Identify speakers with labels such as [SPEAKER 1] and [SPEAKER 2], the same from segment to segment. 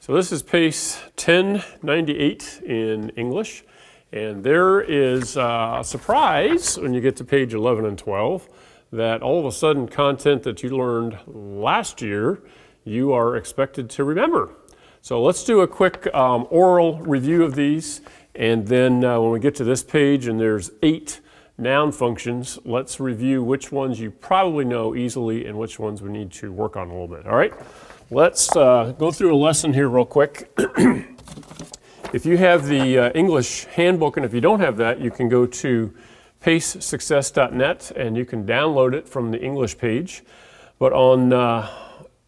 [SPEAKER 1] So this is page 1098 in English, and there is a surprise when you get to page 11 and 12 that all of a sudden content that you learned last year you are expected to remember. So let's do a quick oral review of these, and then when we get to this page and there's 8 noun functions, let's review which ones you probably know easily and which ones we need to work on a little bit. All right, let's go through a lesson here real quick. If you have the English handbook, and if you don't have that, you can go to pacesuccess.net and you can download it from the English page. But on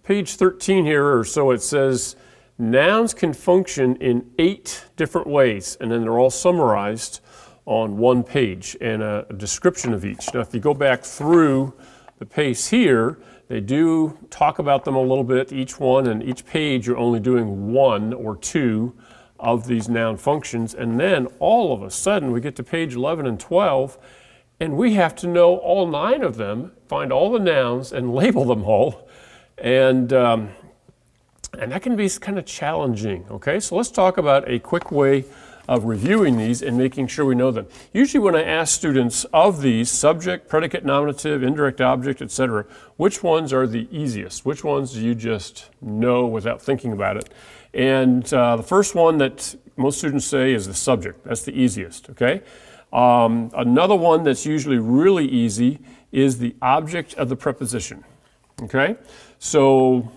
[SPEAKER 1] page 13 here or so, it says nouns can function in 8 different ways, and then they're all summarized on one page and a description of each. Now, if you go back through the pace here, they do talk about them a little bit, each one, and each page you're only doing 1 or 2 of these noun functions, and then all of a sudden we get to page 11 and 12, and we have to know all 9 of them, find all the nouns and label them all, and that can be kind of challenging, okay? So let's talk about a quick way of reviewing these and making sure we know them. Usually when I ask students of these, subject, predicate, nominative, indirect object, etc., which ones are the easiest? Which ones do you just know without thinking about it? And the first one that most students say is the subject. That's the easiest, okay? Another one that's usually really easy is the object of the preposition, okay? So,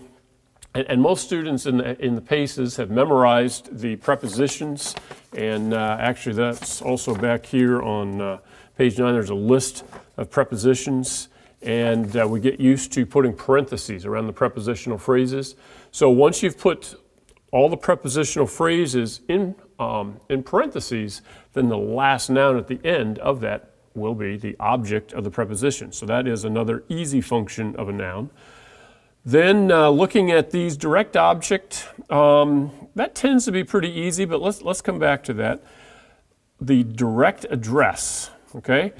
[SPEAKER 1] and most students in the PACES have memorized the prepositions, and actually that's also back here on page 9. There's a list of prepositions, and we get used to putting parentheses around the prepositional phrases. So once you've put all the prepositional phrases in parentheses, then the last noun at the end of that will be the object of the preposition. So that is another easy function of a noun. Then looking at these direct object, that tends to be pretty easy, but let's come back to that. The direct address, okay?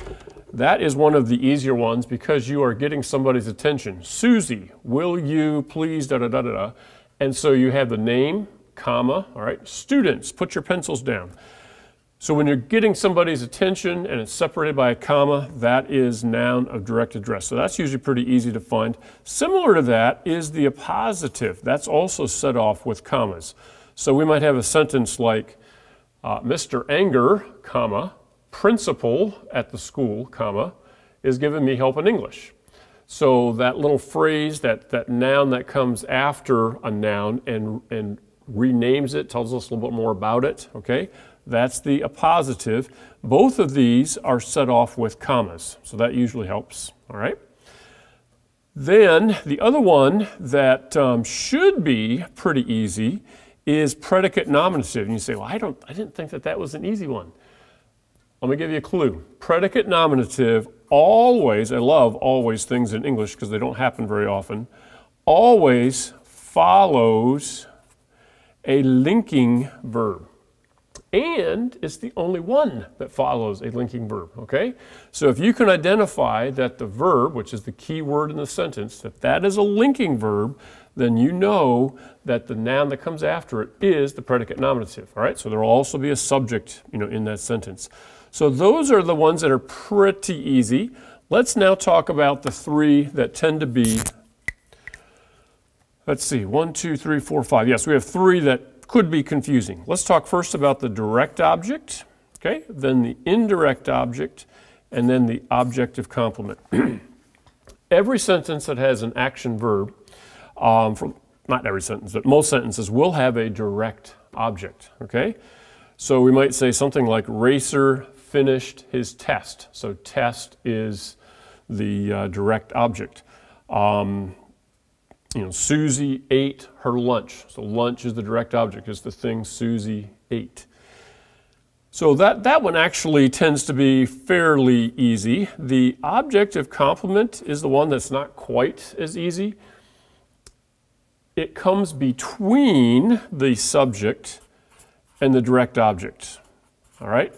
[SPEAKER 1] That is one of the easier ones because you are getting somebody's attention. Susie, will you please da da da da da. And so you have the name, comma, all right? Students, put your pencils down. So when you're getting somebody's attention and it's separated by a comma, that is noun of direct address. So that's usually pretty easy to find. Similar to that is the appositive. That's also set off with commas. So we might have a sentence like, Mr. Anger, comma, principal at the school, comma, is giving me help in English. So that little phrase, that noun that comes after a noun and renames it, tells us a little bit more about it, okay? That's the appositive. Both of these are set off with commas, so that usually helps, all right? Then the other one that should be pretty easy is predicate nominative. And you say, well, I didn't think that was an easy one. Let me give you a clue. Predicate nominative always, I love always things in English because they don't happen very often, always follows a linking verb. And it's the only one that follows a linking verb, okay? So if you can identify that the verb, which is the key word in the sentence, if that is a linking verb, then you know that the noun that comes after it is the predicate nominative, all right? So there will also be a subject, in that sentence. So those are the ones that are pretty easy. Let's now talk about the 3 that tend to be, let's see, 1, 2, 3, 4, 5. Yes, we have 3 that could be confusing. Let's talk first about the direct object, okay, then the indirect object, and then the objective complement. Every sentence that has an action verb, not every sentence, but most sentences will have a direct object, okay? So we might say something like, Racer finished his test. So test is the direct object. Susie ate her lunch. So lunch is the direct object. It's the thing Susie ate. So that one actually tends to be fairly easy. The objective complement is the one that's not quite as easy. It comes between the subject and the direct object. All right?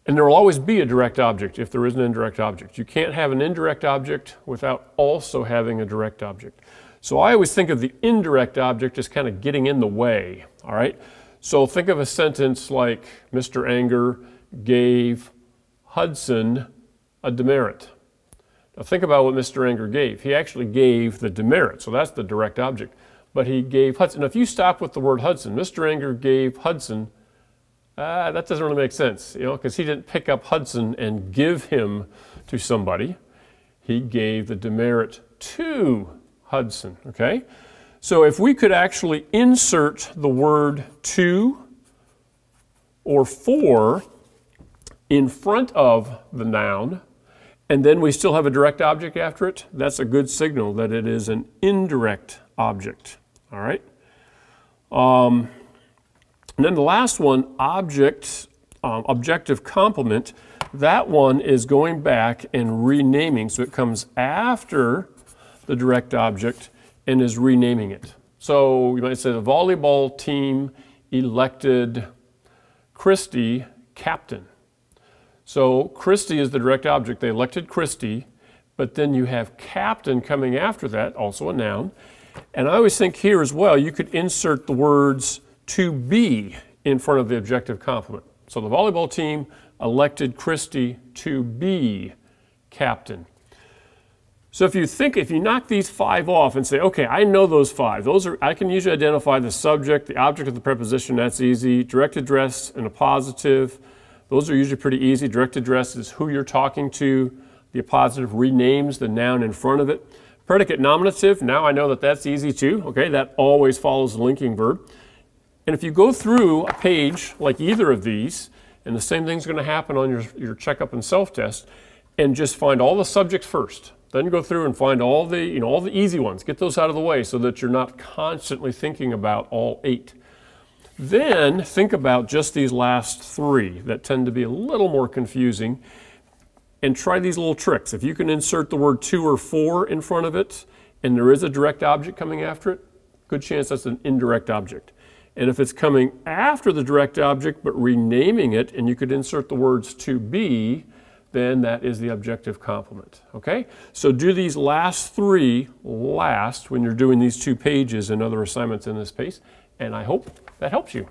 [SPEAKER 1] And there will always be a direct object if there is an indirect object. You can't have an indirect object without also having a direct object. So I always think of the indirect object as kind of getting in the way, all right? So think of a sentence like, Mr. Anger gave Hudson a demerit. Now think about what Mr. Anger gave. He actually gave the demerit, so that's the direct object. But he gave Hudson. Now if you stop with the word Hudson, Mr. Anger gave Hudson, that doesn't really make sense, you know, because he didn't pick up Hudson and give him to somebody. He gave the demerit to Hudson, okay? So if we could actually insert the word to or for in front of the noun, and then we still have a direct object after it, that's a good signal that it is an indirect object, all right? And then the last one, objective complement, that one is going back and renaming, so it comes after the direct object and is renaming it. So you might say the volleyball team elected Christy captain. So Christy is the direct object. They elected Christy, but then you have captain coming after that, also a noun. And I always think here as well, you could insert the words to be in front of the objective complement. So the volleyball team elected Christy to be captain. So if you knock these 5 off and say, okay, I know those 5. I can usually identify the subject, the object of the preposition, that's easy. Direct address and appositive, those are usually pretty easy. Direct address is who you're talking to. The appositive renames the noun in front of it. Predicate nominative, now I know that that's easy too. Okay, that always follows the linking verb. And if you go through a page like either of these, and the same thing's going to happen on your checkup and self-test, and just find all the subjects first. Then go through and find all the, all the easy ones. Get those out of the way so that you're not constantly thinking about all 8. Then think about just these last 3 that tend to be a little more confusing, and try these little tricks. If you can insert the word to or for in front of it, and there is a direct object coming after it, good chance that's an indirect object. And if it's coming after the direct object but renaming it, and you could insert the words to be, then that is the objective complement, okay? So do these last 3 last when you're doing these 2 pages and other assignments in this pace, and I hope that helps you.